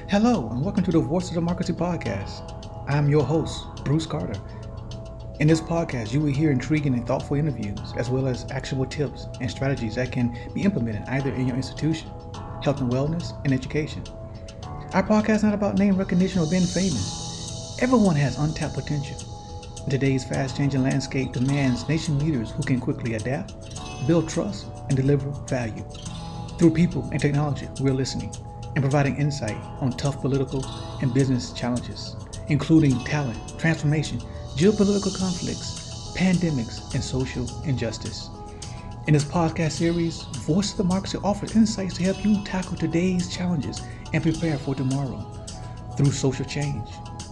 Hello, and welcome to the Voice of Democracy podcast. I'm your host, Bruce Carter. In this podcast, you will hear intriguing and thoughtful interviews, as well as actionable tips and strategies that can be implemented either in your institution, health and wellness, and education. Our podcast is not about name recognition or being famous. Everyone has untapped potential. In today's fast-changing landscape demands nation leaders who can quickly adapt, build trust, and deliver value. Through people and technology, we're listening and providing insight on tough political and business challenges, including talent, transformation, geopolitical conflicts, pandemics, and social injustice. In this podcast series, Voice of Democracy offers insights to help you tackle today's challenges and prepare for tomorrow. Through social change,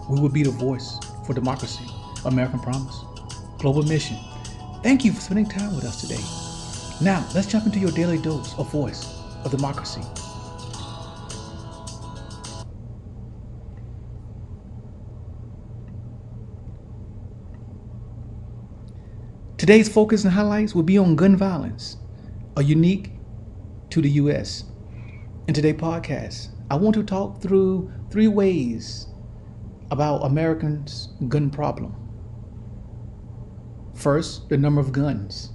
we will be the voice for democracy, American promise, global mission. Thank you for spending time with us today. Now, let's jump into your daily dose of Voice of Democracy. Today's focus and highlights will be on gun violence, a unique to the U.S. In today's podcast, I want to talk through 3 ways about Americans' gun problem. First, the number of guns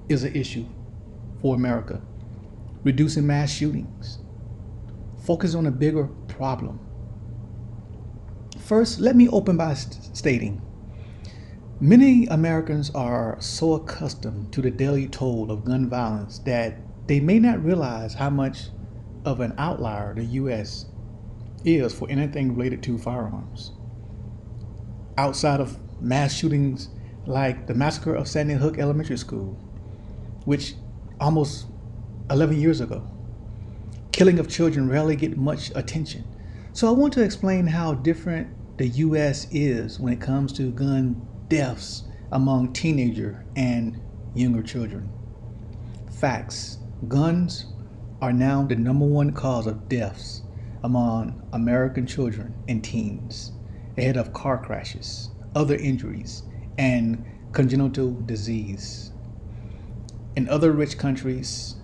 is an issue for America. Reducing mass shootings. Focus on a bigger problem. First, let me open by stating, many Americans are so accustomed to the daily toll of gun violence that they may not realize how much of an outlier the U.S. is for anything related to firearms. Outside of mass shootings like the massacre of Sandy Hook Elementary School, which almost 11 years ago, killing of children rarely get much attention. So I want to explain how different the U.S. is when it comes to gun deaths among teenager and younger children. Facts. Guns are now the number 1 cause of deaths among American children and teens, ahead of car crashes, other injuries, and congenital disease. In other rich countries,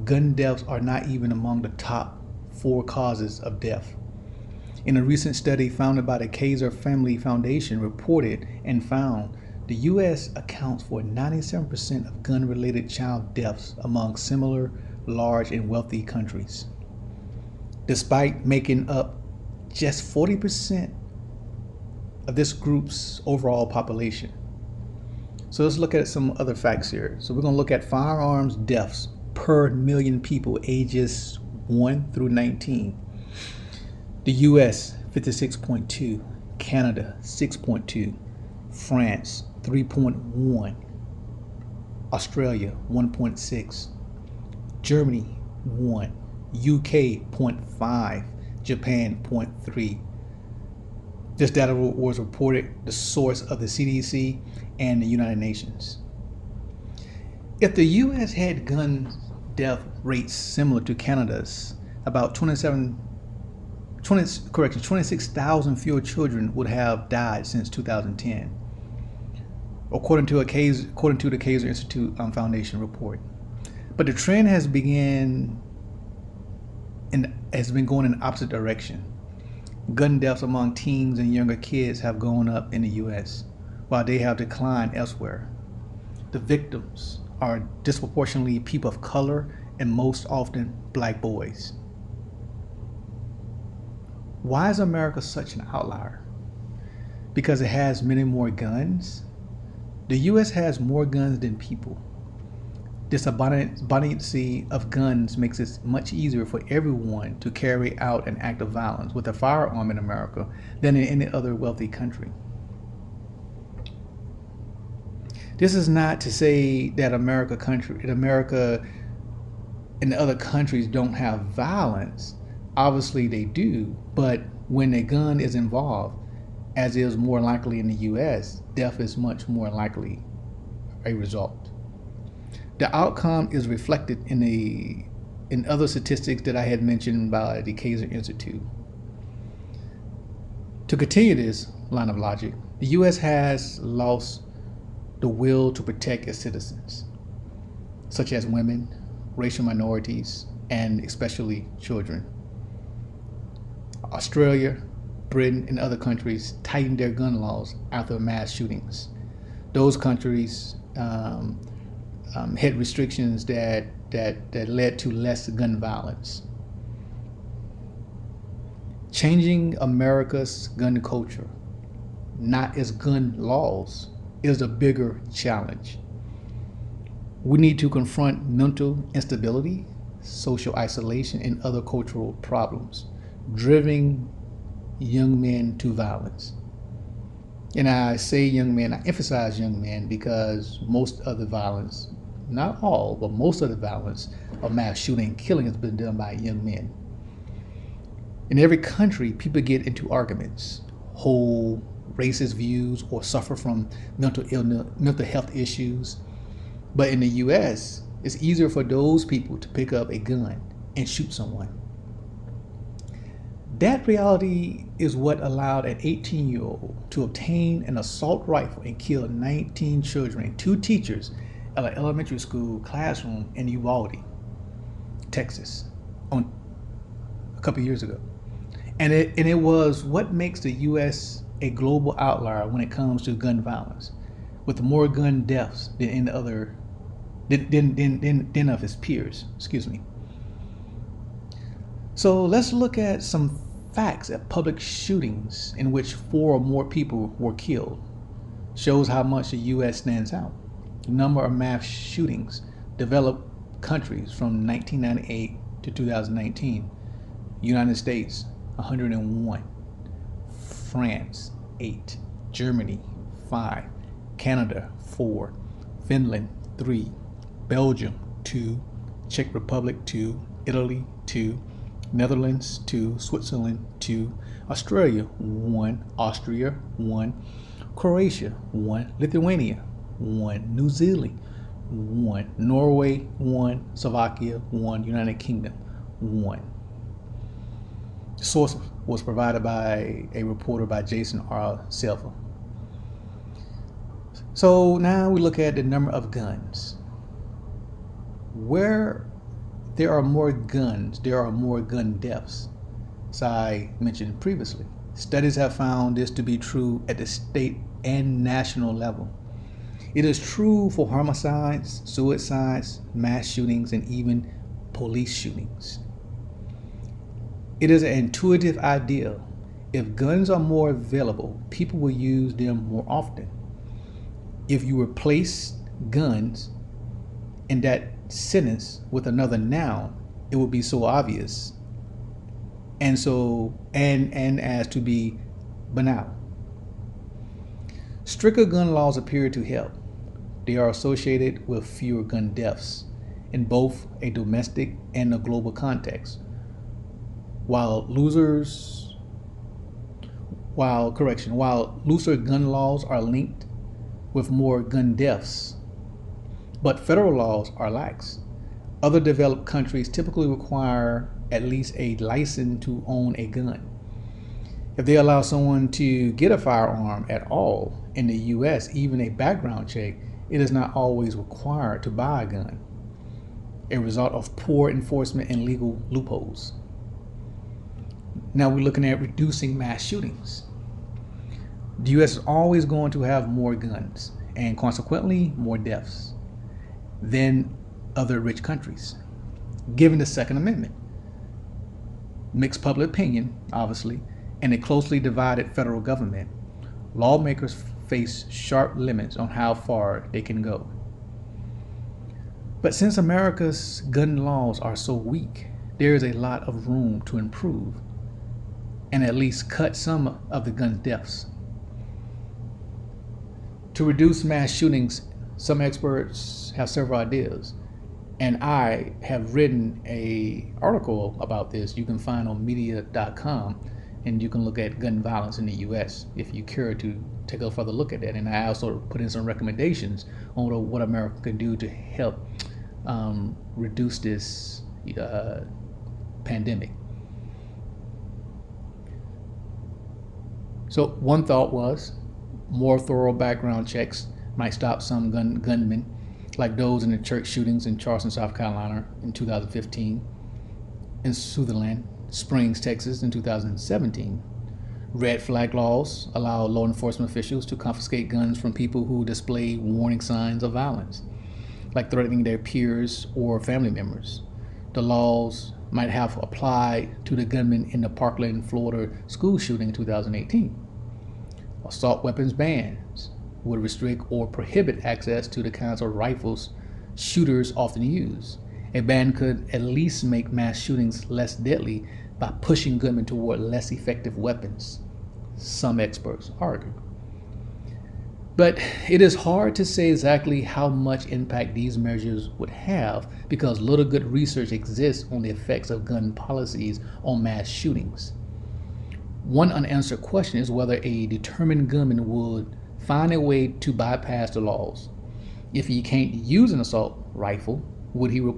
gun deaths are not even among the top 4 causes of death. In a recent study founded by the Kaiser Family Foundation reported and found the U.S. accounts for 97% of gun-related child deaths among similar large and wealthy countries, despite making up just 40% of this group's overall population. So let's look at some other facts here. So we're going to look at firearms deaths per million people ages 1 through 19. The US 56.2, Canada 6.2, France 3.1, Australia 1.6, Germany 1, UK 0.5, Japan 0.3. This data was reported the source of the CDC and the United Nations. If the US had gun death rates similar to Canada's, about 26,000 fewer children would have died since 2010, according to the Kaiser Institute Foundation report. But the trend has been going in the opposite direction. Gun deaths among teens and younger kids have gone up in the U.S., while they have declined elsewhere. The victims are disproportionately people of color and most often black boys. Why is America such an outlier? Because it has many more guns? The U.S. has more guns than people. This abundance of guns makes it much easier for everyone to carry out an act of violence with a firearm in America than in any other wealthy country. This is not to say that America and the other countries don't have violence. Obviously they do, but when a gun is involved, as is more likely in the US, death is much more likely a result. The outcome is reflected in other statistics that I had mentioned by the Kaiser Institute. To continue this line of logic, the US has lost the will to protect its citizens, such as women, racial minorities, and especially children. Australia, Britain, and other countries tightened their gun laws after mass shootings. Those countries had restrictions that led to less gun violence. Changing America's gun culture, not its gun laws, is a bigger challenge. We need to confront mental instability, social isolation, and other cultural problems driving young men to violence. And I say young men, I emphasize young men, because most of the violence, not all, but most of the violence of mass shooting and killing has been done by young men. In every country, people get into arguments, hold racist views, or suffer from mental illness, mental health issues. But in the US, it's easier for those people to pick up a gun and shoot someone. That reality is what allowed an 18-year-old to obtain an assault rifle and kill 19 children and 2 teachers at an elementary school classroom in Uvalde, Texas, a couple years ago. And it was what makes the US a global outlier when it comes to gun violence, with more gun deaths than any other than of his peers. Excuse me. So let's look at some facts at public shootings in which 4 or more people were killed. Shows how much the U.S. stands out. The number of mass shootings developed countries from 1998 to 2019. United States, 101. France, 8. Germany, 5. Canada, 4. Finland, 3. Belgium, 2. Czech Republic, 2. Italy, 2. Netherlands, 2. Switzerland, 2. Australia, 1. Austria, 1. Croatia, 1. Lithuania, 1. New Zealand, 1. Norway, 1. Slovakia, 1. United Kingdom, 1. The source was provided by a reporter by Jason R. Silva. So now we look at the number of guns. Where there are more guns, there are more gun deaths, as I mentioned previously. Studies have found this to be true at the state and national level. It is true for homicides, suicides, mass shootings, and even police shootings. It is an intuitive idea. If guns are more available, people will use them more often. If you replace guns in that sentence with another noun, it would be so obvious and as to be banal. Stricter gun laws appear to help. They are associated with fewer gun deaths in both a domestic and a global context. While looser gun laws are linked with more gun deaths, but federal laws are lax. Other developed countries typically require at least a license to own a gun. If they allow someone to get a firearm at all, in the US, even a background check, it is not always required to buy a gun, a result of poor enforcement and legal loopholes. Now we're looking at reducing mass shootings. The US is always going to have more guns and consequently more deaths than other rich countries, given the Second Amendment, mixed public opinion, obviously, and a closely divided federal government. Lawmakers face sharp limits on how far they can go. But since America's gun laws are so weak, there is a lot of room to improve and at least cut some of the gun deaths. To reduce mass shootings, some experts have several ideas, and I have written an article about this you can find on media.com, and you can look at gun violence in the US if you care to take a further look at that. And I also put in some recommendations on what America can do to help reduce this pandemic. So one thought was more thorough background checks might stop some gunmen, like those in the church shootings in Charleston, South Carolina in 2015, in Sutherland, Springs, Texas in 2017. Red flag laws allow law enforcement officials to confiscate guns from people who display warning signs of violence, like threatening their peers or family members. The laws might have applied to the gunman in the Parkland, Florida school shooting in 2018. Assault weapons bans would restrict or prohibit access to the kinds of rifles shooters often use. A ban could at least make mass shootings less deadly by pushing gunmen toward less effective weapons, some experts argue. But it is hard to say exactly how much impact these measures would have because little good research exists on the effects of gun policies on mass shootings. One unanswered question is whether a determined gunman would find a way to bypass the laws. If he can't use an assault rifle, would he would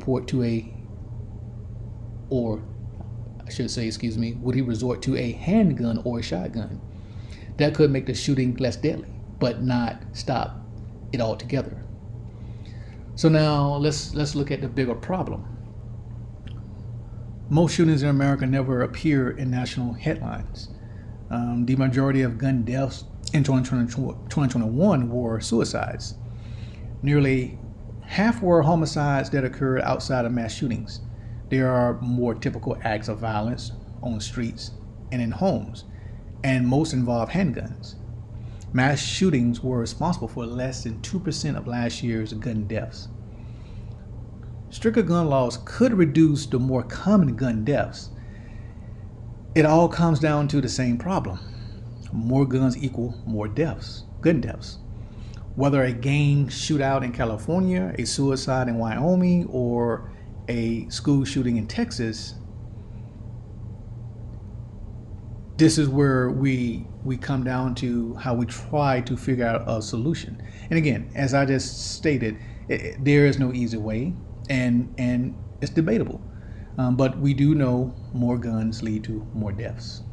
he resort to a handgun or a shotgun? That could make the shooting less deadly, but not stop it altogether. So now let's look at the bigger problem. Most shootings in America never appear in national headlines. The majority of gun deaths in 2021 were suicides. Nearly half were homicides that occurred outside of mass shootings. There are more typical acts of violence on streets and in homes, and most involve handguns. Mass shootings were responsible for less than 2% of last year's gun deaths. Stricter gun laws could reduce the more common gun deaths. It all comes down to the same problem. More guns equal more deaths, gun deaths. Whether a gang shootout in California, a suicide in Wyoming, or a school shooting in Texas, this is where we come down to how we try to figure out a solution. And again, as I just stated, there is no easy way, and it's debatable. But we do know more guns lead to more deaths.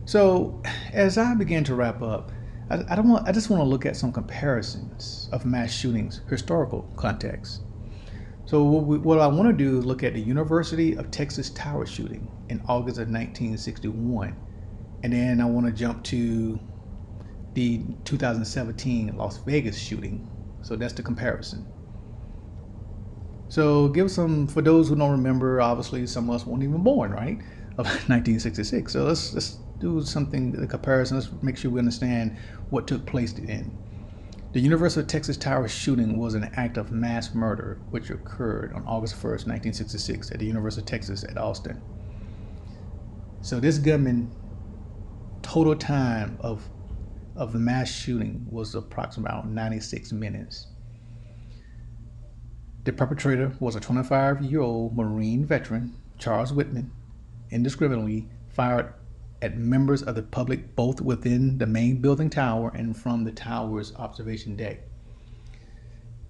So as I begin to wrap up, I just want to look at some comparisons of mass shootings, historical context. So what I want to do is look at the University of Texas Tower shooting in August of 1961. And then I want to jump to the 2017 Las Vegas shooting. So that's the comparison. So for those who don't remember, obviously some of us weren't even born, right? Of 1966. So let's do the comparison. Let's make sure we understand what took place then. The University of Texas Tower shooting was an act of mass murder which occurred on August 1st, 1966 at the University of Texas at Austin. So this gunman, total time of the mass shooting was approximately 96 minutes. The perpetrator was a 25-year-old Marine veteran, Charles Whitman, indiscriminately fired at members of the public both within the main building tower and from the tower's observation deck.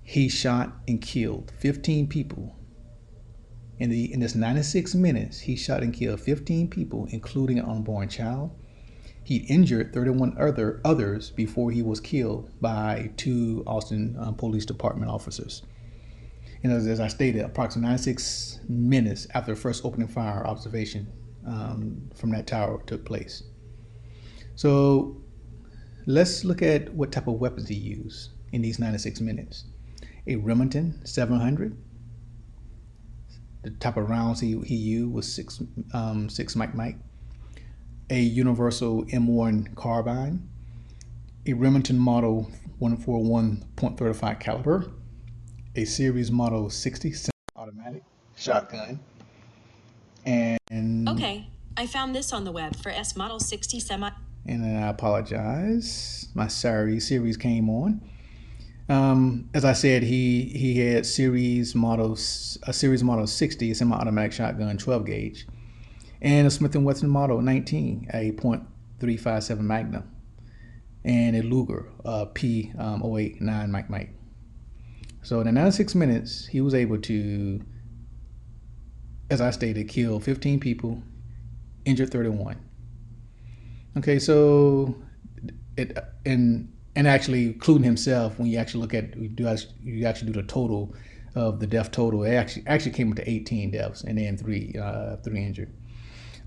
He shot and killed 15 people. In this 96 minutes, he shot and killed 15 people, including an unborn child. He injured 31 others before he was killed by two Austin Police Department officers. And as I stated, approximately 96 minutes after the first opening fire observation from that tower took place. So let's look at what type of weapons he used in these 96 minutes. A Remington 700. The type of rounds he used was six Mike. A Universal M1 carbine. A Remington Model 141.35 caliber. A Series Model 60 semi-automatic shotgun. And okay, I found this on the web for S Model 60 semi. And then I apologize. My series came on. As I said, he had a Series Model 60 semi-automatic shotgun 12 gauge, and a Smith & Wesson Model 19, a .357 Magnum, and a Luger P08 9 Mike. So in the 96 minutes, he was able to, as I stated, kill 15 people, injured 31. Okay, so and actually including himself, when you actually look at you actually do the total of the death total. It actually came up to 18 deaths and then three injured.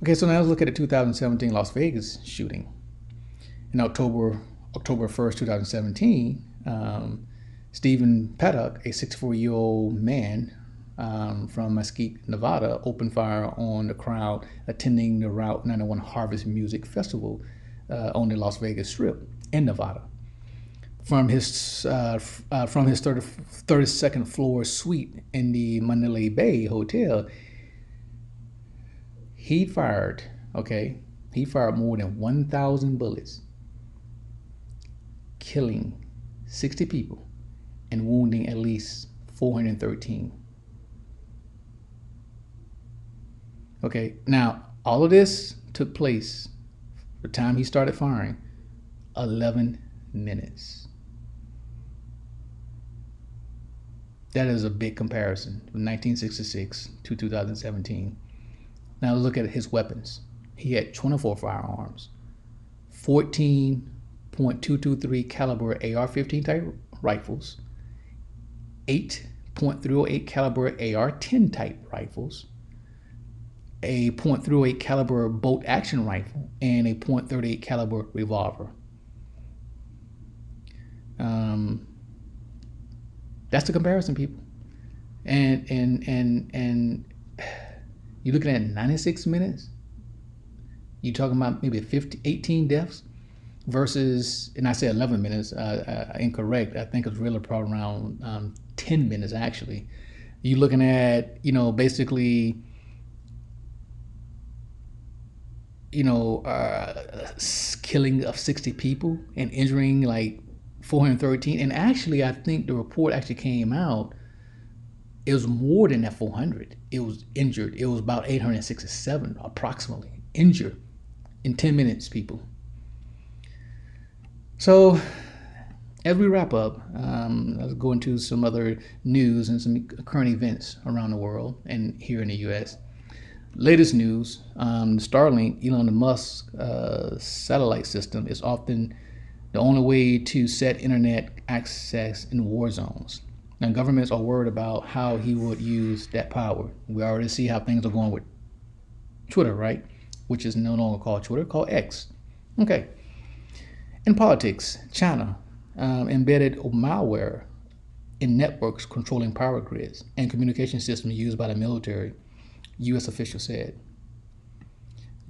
Okay, so now let's look at the 2017 Las Vegas shooting. In October 1st, 2017, Stephen Paddock, a 64-year-old man from Mesquite, Nevada, opened fire on the crowd attending the Route 91 Harvest Music Festival on the Las Vegas Strip in Nevada. From his 32nd floor suite in the Mandalay Bay Hotel, he fired more than 1,000 bullets, killing 60 people and wounding at least 413. Okay, now all of this took place, the time he started firing, 11 minutes. That is a big comparison from 1966 to 2017. Now look at his weapons. He had 24 firearms, 14.223 caliber AR-15 type rifles, 8.308 caliber AR-10 type rifles, a .308 caliber bolt action rifle, and a .38 caliber revolver. That's the comparison, people. And you're looking at 96 minutes. You're talking about maybe 18 deaths versus, and I said 11 minutes, incorrect. I think it's really probably around 10 minutes actually. You're looking at, basically, killing of 60 people and injuring like 413. And actually, I think the report actually came out, it was more than that 400. It was injured. It was about 867 approximately injured in 10 minutes, people. So as we wrap up, let's go into some other news and some current events around the world and here in the U.S. Latest news, Starlink, Elon Musk's satellite system, is often the only way to set internet access in war zones. Now, governments are worried about how he would use that power. We already see how things are going with Twitter, right? Which is no longer called Twitter, called X. Okay. In politics, China embedded malware in networks controlling power grids and communication systems used by the military, U.S. officials said.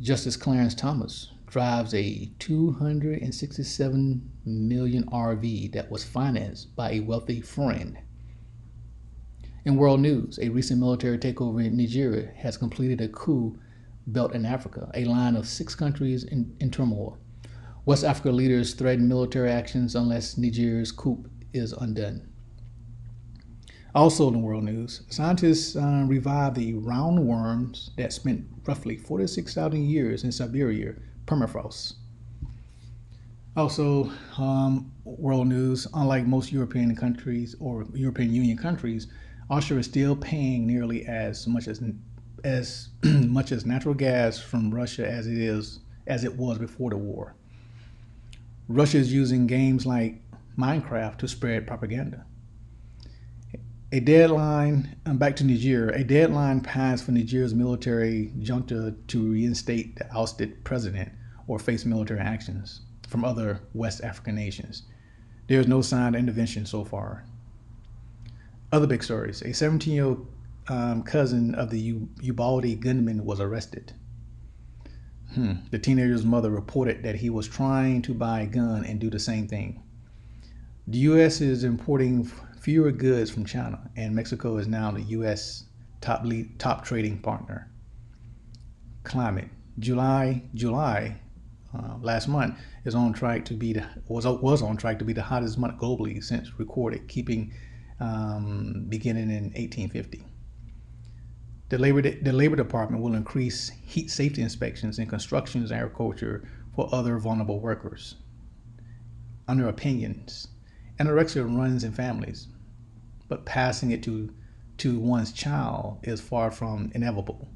Justice Clarence Thomas drives a $267 million RV that was financed by a wealthy friend. In world news, a recent military takeover in Nigeria has completed a coup built in Africa, a line of 6 countries in turmoil. West Africa leaders threaten military actions unless Nigeria's coup is undone. Also in the world news, scientists revived the roundworms that spent roughly 46,000 years in Siberia, permafrost. Also, world news, unlike most European countries or European Union countries, Austria is still paying nearly as much as natural gas from Russia as it was before the war. Russia is using games like Minecraft to spread propaganda. Back to Nigeria, a deadline passed for Nigeria's military junta to reinstate the ousted president or face military actions from other West African nations. There is no sign of intervention so far. Other big stories, a 17-year-old cousin of the Ubaldi gunman was arrested. The teenager's mother reported that he was trying to buy a gun and do the same thing. The U.S. is importing fewer goods from China, and Mexico is now the U.S. top trading partner. Climate, July last month was on track to be the hottest month globally since recorded, beginning in 1850. The Labor Department will increase heat safety inspections in construction and agriculture for other vulnerable workers. Under opinions, anorexia runs in families, but passing it to one's child is far from inevitable.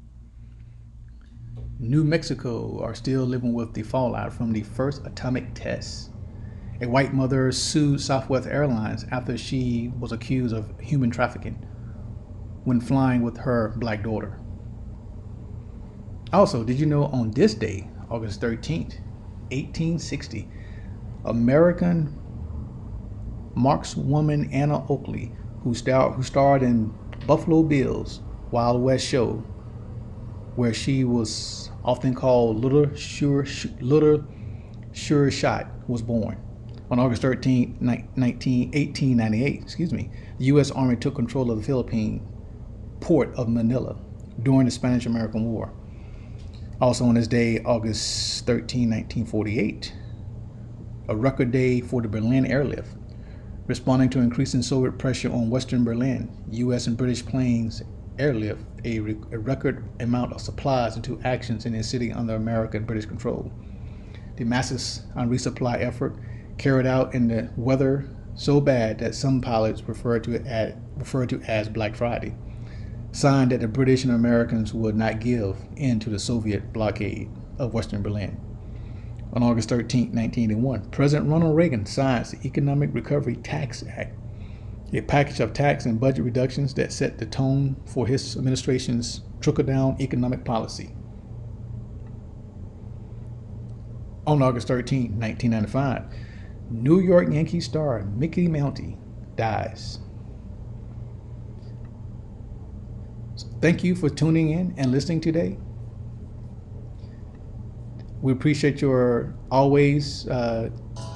New Mexico are still living with the fallout from the first atomic test. A white mother sued Southwest Airlines after she was accused of human trafficking. when flying with her black daughter. Also, did you know on this day, August 13th, 1860, American markswoman Anna Oakley, who starred in Buffalo Bill's Wild West show, where she was often called Little Sure Shot, was born. On August 13, 1898, the U.S. Army took control of the Philippine port of Manila during the Spanish-American War. Also on this day, August 13, 1948, a record day for the Berlin airlift. Responding to increasing Soviet pressure on Western Berlin, U.S. and British planes airlift a record amount of supplies into actions in the city under American and British control. The massive resupply effort carried out in the weather so bad that some pilots refer to as Black Friday, signed that the British and Americans would not give in to the Soviet blockade of Western Berlin. On August 13, 1981, President Ronald Reagan signs the Economic Recovery Tax Act, a package of tax and budget reductions that set the tone for his administration's trickle-down economic policy. On August 13, 1995, New York Yankees star Mickey Mantle dies. So thank you for tuning in and listening today. We appreciate your always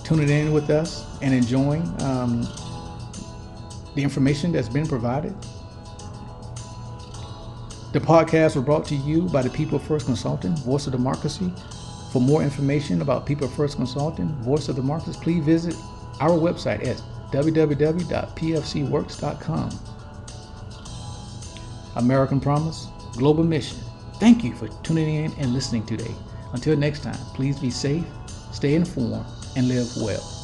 tuning in with us and enjoying the information that's been provided. The podcast was brought to you by the People First Consulting, Voice of Democracy. For more information about People First Consulting, Voice of Democracy, please visit our website at www.pfcworks.com. American Promise, Global Mission. Thank you for tuning in and listening today. Until next time, please be safe, stay informed, and live well.